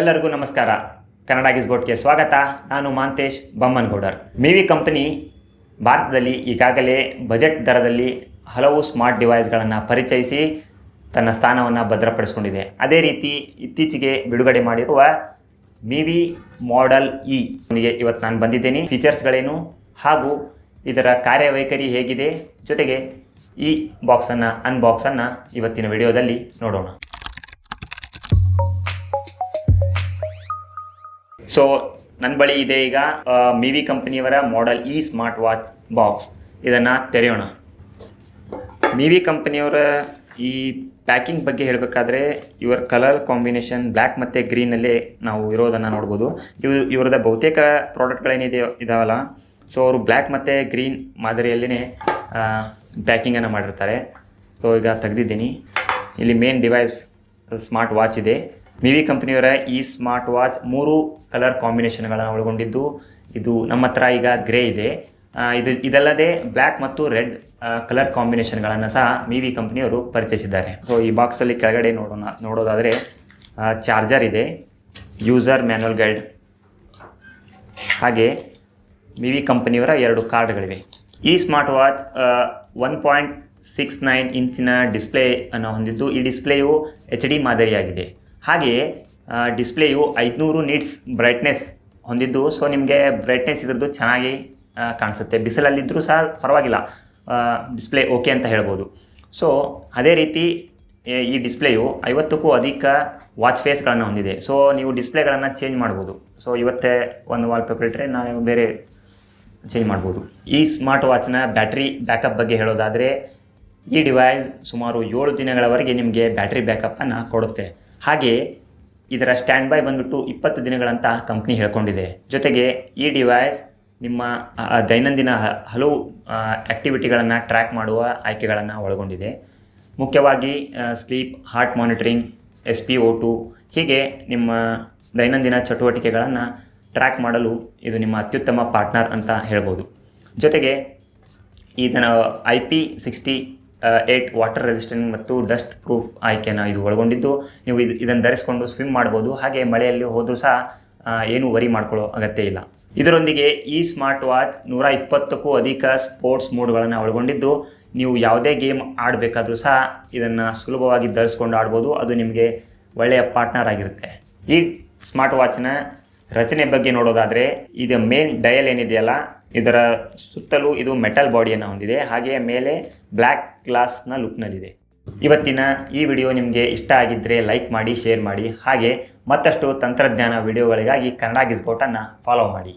ಎಲ್ಲರಿಗೂ ನಮಸ್ಕಾರ. ಕನ್ನಡ ಗಿಸ್ಬೋಟ್ಗೆ ಸ್ವಾಗತ. ನಾನು ಮಾಂತೇಶ್ ಬಮ್ಮನಗೌಡರ್. ಮಿವಿ ಕಂಪನಿ ಭಾರತದಲ್ಲಿ ಈಗಾಗಲೇ ಬಜೆಟ್ ದರದಲ್ಲಿ ಹಲವು ಸ್ಮಾರ್ಟ್ ಡಿವೈಸ್ಗಳನ್ನು ಪರಿಚಯಿಸಿ ತನ್ನ ಸ್ಥಾನವನ್ನು ಭದ್ರಪಡಿಸಿಕೊಂಡಿದೆ. ಅದೇ ರೀತಿ ಇತ್ತೀಚೆಗೆ ಬಿಡುಗಡೆ ಮಾಡಿರುವ ಮಿವಿ ಮಾಡೆಲ್ ಇ ಇವತ್ತು ನಾನು ಬಂದಿದ್ದೇನೆ. ಫೀಚರ್ಸ್ಗಳೇನು ಹಾಗೂ ಇದರ ಕಾರ್ಯವೈಖರಿ ಹೇಗಿದೆ, ಜೊತೆಗೆ ಈ ಅನ್ಬಾಕ್ಸನ್ನು ಇವತ್ತಿನ ವಿಡಿಯೋದಲ್ಲಿ ನೋಡೋಣ. ಸೊ ನನ್ನ ಬಳಿ ಇದೆ ಈಗ ಮಿವಿ ಕಂಪನಿಯವರ model E smart watch box. ಇದನ್ನು ತೆರೆಯೋಣ. ಮಿವಿ ಕಂಪನಿಯವರ ಈ ಪ್ಯಾಕಿಂಗ್ ಬಗ್ಗೆ ಹೇಳಬೇಕಾದ್ರೆ ಇವರ ಕಲರ್ ಕಾಂಬಿನೇಷನ್ ಬ್ಲ್ಯಾಕ್ ಮತ್ತು ಗ್ರೀನಲ್ಲೇ ನಾವು ಇರೋದನ್ನು ನೋಡ್ಬೋದು. ಇವರದ ಬಹುತೇಕ ಪ್ರಾಡಕ್ಟ್ಗಳೇನಿದೆ ಇದಾವಲ್ಲ, ಸೊ ಅವರು ಬ್ಲ್ಯಾಕ್ ಮತ್ತು ಗ್ರೀನ್ ಮಾದರಿಯಲ್ಲೇ ಪ್ಯಾಕಿಂಗನ್ನು ಮಾಡಿರ್ತಾರೆ. ಸೊ ಈಗ ತೆಗೆದಿದ್ದೀನಿ. ಇಲ್ಲಿ ಮೇನ್ ಡಿವೈಸ್ ಸ್ಮಾರ್ಟ್ ವಾಚ್ ಇದೆ. ಮಿವಿ ಕಂಪನಿಯವರ ಈ ಸ್ಮಾರ್ಟ್ ವಾಚ್ 3 ಕಲರ್ ಕಾಂಬಿನೇಷನ್ಗಳನ್ನು ಒಳಗೊಂಡಿದ್ದು, ಇದು ನಮ್ಮ ಹತ್ರ ಈಗ ಗ್ರೇ ಇದೆ. ಇದಲ್ಲದೆ ಬ್ಲ್ಯಾಕ್ ಮತ್ತು ರೆಡ್ ಕಲರ್ ಕಾಂಬಿನೇಷನ್ಗಳನ್ನು ಸಹ ಮಿವಿ ಕಂಪನಿಯವರು ಪರಿಚಯಿಸಿದ್ದಾರೆ. ಸೊ ಈ ಬಾಕ್ಸಲ್ಲಿ ಕೆಳಗಡೆ ನೋಡೋದಾದರೆ ಚಾರ್ಜರ್ ಇದೆ, ಯೂಸರ್ ಮ್ಯಾನ್ಯಲ್ ಗೈಡ್, ಹಾಗೆ ಮಿವಿ ಕಂಪನಿಯವರ 2 ಕಾರ್ಡ್ಗಳಿವೆ. ಈ ಸ್ಮಾರ್ಟ್ ವಾಚ್ 1.69 ಇಂಚಿನ ಡಿಸ್ಪ್ಲೇ ಅನ್ನು ಹೊಂದಿದ್ದು, ಈ ಡಿಸ್ಪ್ಲೇಯು HD ಮಾದರಿಯಾಗಿದೆ. ಹಾಗೆಯೇ ಡಿಸ್ಪ್ಲೇಯು 500 ನಿಟ್ಸ್ ಬ್ರೈಟ್ನೆಸ್ ಹೊಂದಿದ್ದು, ಸೊ ನಿಮಗೆ ಬ್ರೈಟ್ನೆಸ್ ಇದ್ರದ್ದು ಚೆನ್ನಾಗಿ ಕಾಣಿಸುತ್ತೆ. ಬಿಸಿಲಲ್ಲಿದ್ದರೂ ಸಹ ಪರವಾಗಿಲ್ಲ, ಡಿಸ್ಪ್ಲೇ ಓಕೆ ಅಂತ ಹೇಳ್ಬೋದು. ಸೊ ಅದೇ ರೀತಿ ಈ ಡಿಸ್ಪ್ಲೇಯು 50ಕ್ಕೂ ಅಧಿಕ ವಾಚ್ ಫೇಸ್ಗಳನ್ನು ಹೊಂದಿದೆ. ಸೊ ನೀವು ಡಿಸ್ಪ್ಲೇಗಳನ್ನು ಚೇಂಜ್ ಮಾಡ್ಬೋದು. ಸೊ ಇವತ್ತೇ ಒಂದು ವಾಲ್ಪೇಪರ್ ಇಟ್ಟರೆ ನಾವು ಬೇರೆ ಚೇಂಜ್ ಮಾಡ್ಬೋದು. ಈ ಸ್ಮಾರ್ಟ್ ವಾಚ್ನ ಬ್ಯಾಟ್ರಿ ಬ್ಯಾಕಪ್ ಬಗ್ಗೆ ಹೇಳೋದಾದರೆ, ಈ ಡಿವೈಸ್ ಸುಮಾರು 7 ದಿನಗಳವರೆಗೆ ನಿಮಗೆ ಬ್ಯಾಟ್ರಿ ಬ್ಯಾಕಪ್ಪನ್ನು ಕೊಡುತ್ತೆ. ಹಾಗೆ ಇದರ ಸ್ಟ್ಯಾಂಡ್ ಬೈ ಬಂದ್ಬಿಟ್ಟು 20 ದಿನಗಳಂತ ಕಂಪ್ನಿ ಹೇಳ್ಕೊಂಡಿದೆ. ಜೊತೆಗೆ ಈ ಡಿವೈಸ್ ನಿಮ್ಮ ದೈನಂದಿನ ಹಲವು ಆ್ಯಕ್ಟಿವಿಟಿಗಳನ್ನು ಟ್ರ್ಯಾಕ್ ಮಾಡುವ ಆಯ್ಕೆಗಳನ್ನು ಒಳಗೊಂಡಿದೆ. ಮುಖ್ಯವಾಗಿ ಸ್ಲೀಪ್, ಹಾರ್ಟ್ ಮಾನಿಟರಿಂಗ್, SpO2 ಹೀಗೆ ನಿಮ್ಮ ದೈನಂದಿನ ಚಟುವಟಿಕೆಗಳನ್ನು ಟ್ರ್ಯಾಕ್ ಮಾಡಲು ಇದು ನಿಮ್ಮ ಅತ್ಯುತ್ತಮ ಪಾರ್ಟ್ನರ್ ಅಂತ ಹೇಳ್ಬೋದು. ಜೊತೆಗೆ ಇದನ್ನು IP68 ವಾಟರ್ ರೆಸಿಸ್ಟೆಂಟ್ ಮತ್ತು ಡಸ್ಟ್ ಪ್ರೂಫ್ ಆಯ್ಕೆಯನ್ನು ಇದು ಒಳಗೊಂಡಿದ್ದು, ನೀವು ಇದನ್ನು ಧರಿಸ್ಕೊಂಡು ಸ್ವಿಮ್ ಮಾಡ್ಬೋದು. ಹಾಗೆ ಮಳೆಯಲ್ಲಿ ಹೋದರೂ ಸಹ ಏನೂ ವರಿ ಮಾಡ್ಕೊಳ್ಳೋ ಅಗತ್ಯ ಇಲ್ಲ. ಇದರೊಂದಿಗೆ ಈ ಸ್ಮಾರ್ಟ್ ವಾಚ್ 120ಕ್ಕೂ ಅಧಿಕ ಸ್ಪೋರ್ಟ್ಸ್ ಮೋಡ್ಗಳನ್ನು ಒಳಗೊಂಡಿದ್ದು, ನೀವು ಯಾವುದೇ ಗೇಮ್ ಆಡಬೇಕಾದ್ರೂ ಸಹ ಇದನ್ನು ಸುಲಭವಾಗಿ ಧರಿಸ್ಕೊಂಡು ಆಡ್ಬೋದು. ಅದು ನಿಮಗೆ ಒಳ್ಳೆಯ ಪಾರ್ಟ್ನರ್ ಆಗಿರುತ್ತೆ. ಈ ಸ್ಮಾರ್ಟ್ ವಾಚ್ನ ರಚನೆ ಬಗ್ಗೆ ನೋಡೋದಾದರೆ, ಇದು ಮೇನ್ ಡಯಲ್ ಏನಿದೆಯಲ್ಲ, ಇದರ ಸುತ್ತಲೂ ಇದು ಮೆಟಲ್ ಬಾಡಿಯನ್ನು ಹೊಂದಿದೆ. ಹಾಗೆಯೇ ಮೇಲೆ ಬ್ಲ್ಯಾಕ್ ಗ್ಲಾಸ್ನ ಲುಕ್ನಲ್ಲಿದೆ. ಇವತ್ತಿನ ಈ ವಿಡಿಯೋ ನಿಮಗೆ ಇಷ್ಟ ಆಗಿದ್ದರೆ ಲೈಕ್ ಮಾಡಿ, ಶೇರ್ ಮಾಡಿ. ಹಾಗೆ ಮತ್ತಷ್ಟು ತಂತ್ರಜ್ಞಾನ ವಿಡಿಯೋಗಳಿಗಾಗಿ ಕನ್ನಡ ಗಿಸ್ಬೋಟನ್ನು ಫಾಲೋ ಮಾಡಿ.